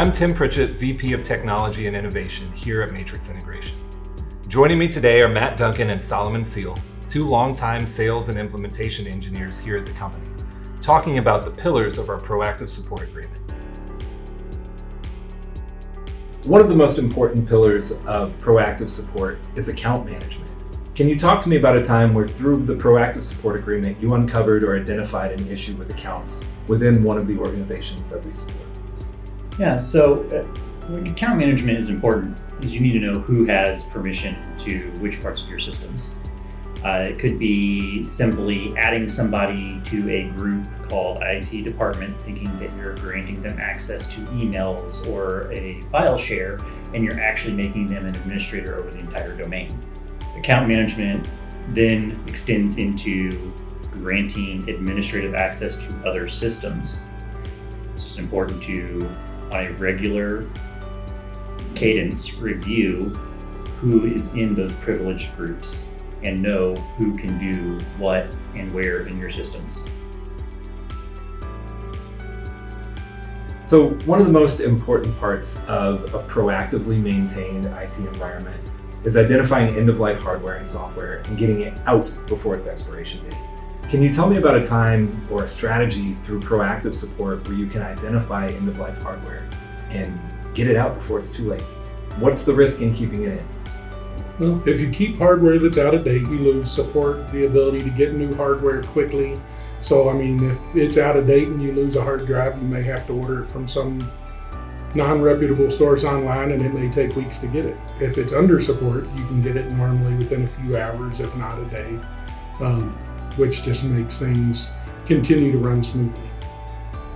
I'm Tim Pritchett, VP of Technology and Innovation here at Matrix Integration. Joining me today are Matt Duncan and Solomon Seal, two longtime sales and implementation engineers here at the company, talking about the pillars of our proactive support agreement. One of the most important pillars of proactive support is account management. Can you talk to me about a time where through the proactive support agreement you uncovered or identified an issue with accounts within one of the organizations that we support? Yeah, so account management is important because you need to know who has permission to which parts of your systems. It could be simply adding somebody to a group called IT department, thinking that you're granting them access to emails or a file share, and you're actually making them an administrator over the entire domain. Account management then extends into granting administrative access to other systems. It's just important to, on a regular cadence, review who is in those privileged groups and know who can do what and where in your systems. So one of the most important parts of a proactively maintained IT environment is identifying end-of-life hardware and software and getting it out before its expiration date. Can you tell me about a time or a strategy through proactive support where you can identify end-of-life hardware and get it out before it's too late? What's the risk in keeping it in? Well, if you keep hardware that's out of date, you lose support, the ability to get new hardware quickly. So, if it's out of date and you lose a hard drive, you may have to order it from some non-reputable source online, and it may take weeks to get it. If it's under support, you can get it normally within a few hours, if not a day, which just makes things continue to run smoothly.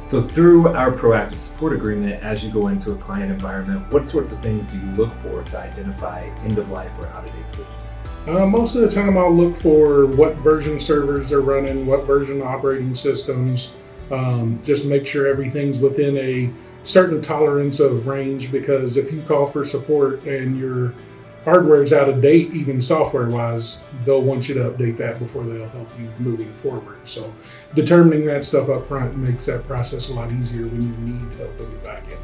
So through our proactive support agreement, as you go into a client environment, what sorts of things do you look for to identify end-of-life or out-of-date systems? Most of the time I'll look for what version servers they're running, what version operating systems, just make sure everything's within a certain tolerance of range, because if you call for support and your hardware is out of date, even software-wise, they'll want you to update that before they'll help you moving forward. So determining that stuff up front makes that process a lot easier when you need help in the back end.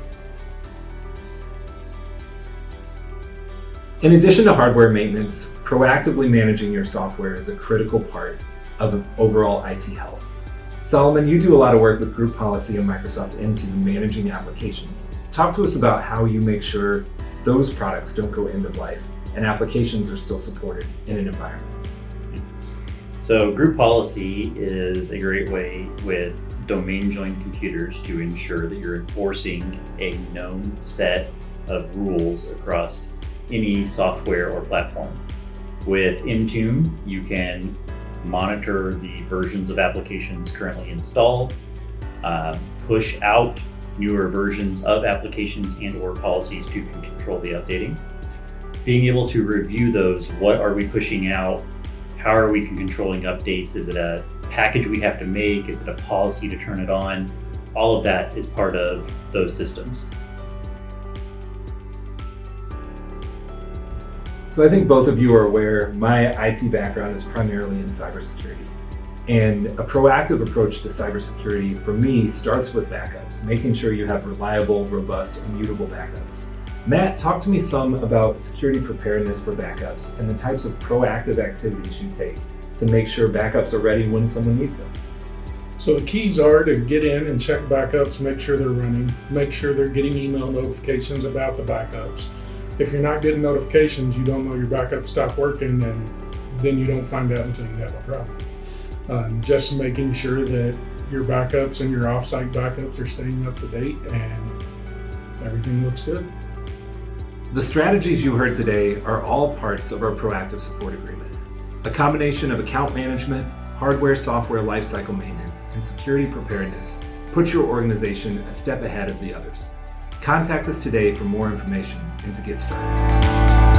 In addition to hardware maintenance, proactively managing your software is a critical part of overall IT health. Solomon, you do a lot of work with group policy and Microsoft Intune managing applications. Talk to us about how you make sure those products don't go end of life and applications are still supported in an environment. So group policy is a great way with domain joined computers to ensure that you're enforcing a known set of rules across any software or platform. With Intune, you can monitor the versions of applications currently installed, push out newer versions of applications and or policies to control the updating. Being able to review those, what are we pushing out? How are we controlling updates? Is it a package we have to make? Is it a policy to turn it on? All of that is part of those systems. So I think both of you are aware my IT background is primarily in cybersecurity. And a proactive approach to cybersecurity for me starts with backups, making sure you have reliable, robust, immutable backups. Matt, talk to me some about security preparedness for backups and the types of proactive activities you take to make sure backups are ready when someone needs them. So the keys are to get in and check backups, make sure they're running, make sure they're getting email notifications about the backups. If you're not getting notifications, you don't know your backup stopped working, and then you don't find out until you have a problem. Just making sure that your backups and your offsite backups are staying up to date and everything looks good. The strategies you heard today are all parts of our proactive support agreement. A combination of account management, hardware, software, lifecycle maintenance, and security preparedness puts your organization a step ahead of the others. Contact us today for more information and to get started.